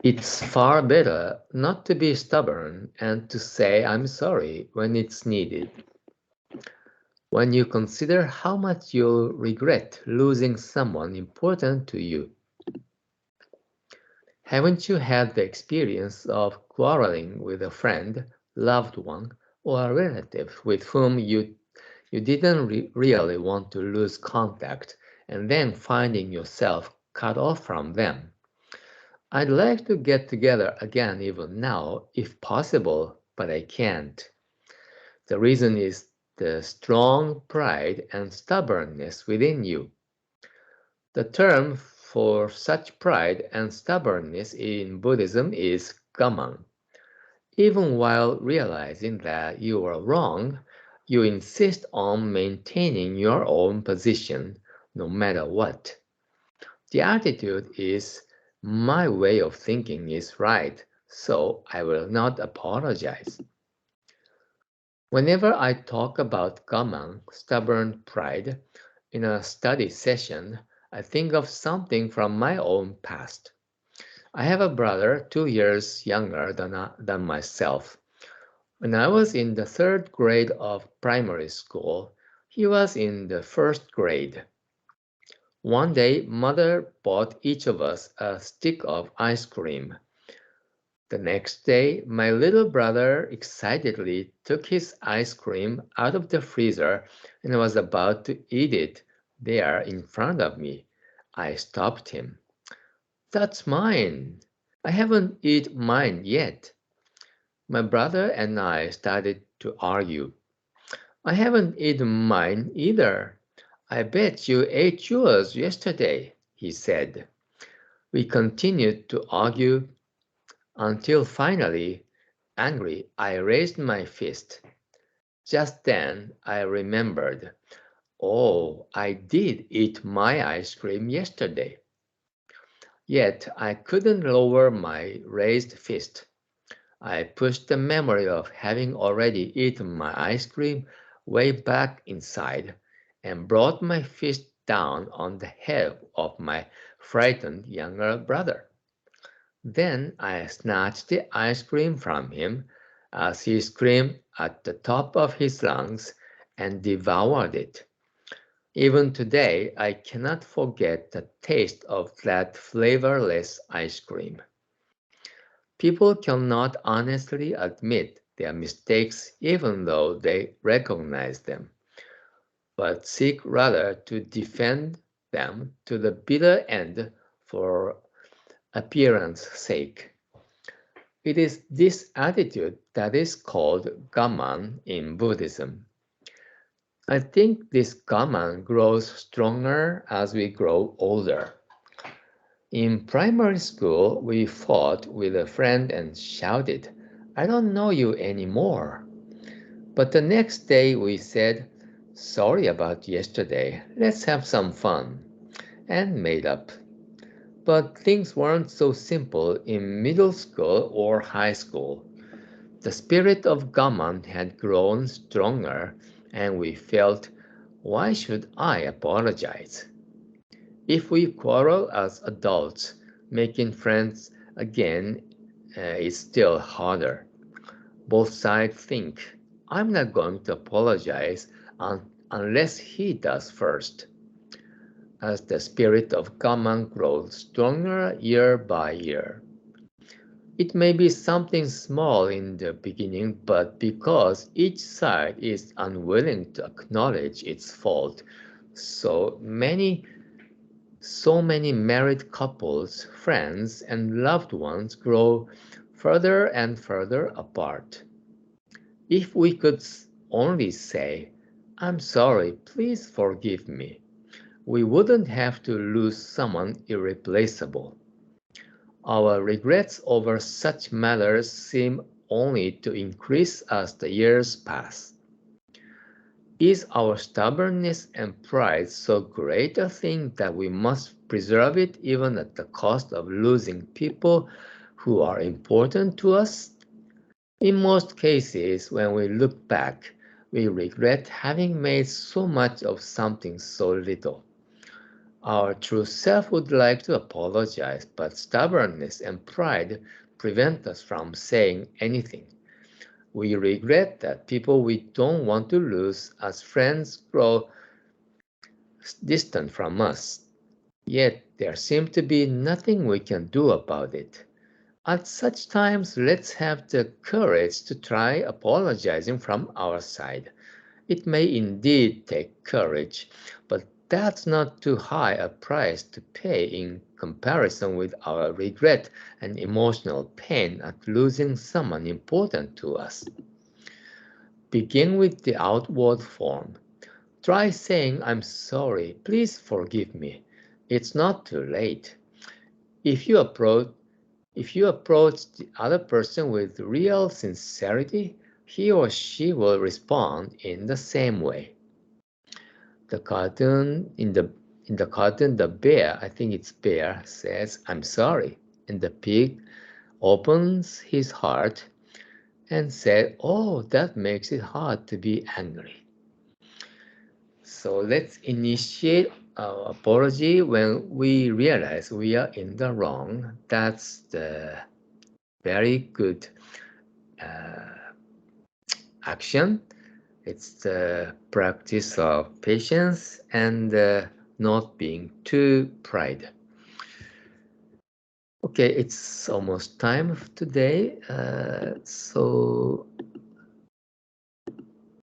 It's far better not to be stubborn and to say I'm sorry when it's needed. When you consider how much you'll regret losing someone important to you, haven't you had the experience of quarreling with a friend, loved one, or a relative with whom you didn't really want to lose contact and then finding yourself cut off from them? I'd like to get together again even now, if possible, but I can't. The reason is the strong pride and stubbornness within you. The term for such pride and stubbornness in Buddhism is gaman. Even while realizing that you are wrong, you insist on maintaining your own position no matter what. The attitude is, my way of thinking is right, so I will not apologize. Whenever I talk about gaman, stubborn pride, in a study session, I think of something from my own past. I have a brother 2 years younger than myself. When I was in the third grade of primary school, he was in the first grade. One day, mother bought each of us a stick of ice cream. The next day, my little brother excitedly took his ice cream out of the freezer and was about to eat it there in front of me. I stopped him. That's mine. I haven't eaten mine yet. My brother and I started to argue. I haven't eaten mine either. I bet you ate yours yesterday, he said. We continued to argue until finally, angry, I raised my fist. Just then I remembered, oh, I did eat my ice cream yesterday. Yet I couldn't lower my raised fist. I pushed the memory of having already eaten my ice cream way back inside and brought my fist down on the head of my frightened younger brother. Then I snatched the ice cream from him as he screamed at the top of his lungs and devoured it. Even today, I cannot forget the taste of that flavorless ice cream. People cannot honestly admit their mistakes even though they recognize them, but seek rather to defend them to the bitter end for appearance sake. It is this attitude that is called gaman in Buddhism. I think this gaman grows stronger as we grow older. In primary school, we fought with a friend and shouted, I don't know you anymore. But the next day we said, sorry about yesterday, let's have some fun, and made up. But things weren't so simple in middle school or high school. The spirit of gaman had grown stronger, and we felt, why should I apologize? If we quarrel as adults, making friends again is still harder. Both sides think, I'm not going to apologize unless he does first. As the spirit of gaman grows stronger year by year, it may be something small in the beginning, but because each side is unwilling to acknowledge its fault, so many so many married couples, friends, and loved ones grow further and further apart. If we could only say, I'm sorry, please forgive me, we wouldn't have to lose someone irreplaceable. Our regrets over such matters seem only to increase as the years pass. Is our stubbornness and pride so great a thing that we must preserve it even at the cost of losing people who are important to us? In most cases, when we look back, we regret having made so much of something so little. Our true self would like to apologize, but stubbornness and pride prevent us from saying anything. We regret that people we don't want to lose as friends grow distant from us. Yet there seems to be nothing we can do about it. At such times, let's have the courage to try apologizing from our side. It may indeed take courage, but that's not too high a price to pay in comparison with our regret and emotional pain at losing someone important to us. Begin with the outward form. Try saying, I'm sorry, please forgive me. It's not too late. If you approach If you approach the other person with real sincerity, he or she will respond in the same way. The cartoon in the cartoon, the bear, I think it's bear, says, "I'm sorry," and the pig opens his heart and said, "Oh, that makes it hard to be angry." So let's initiate our apology when we realize we are in the wrong. That's the very good uh, action. It's the practice of patience and not being too pride. Okay, it's almost time today. So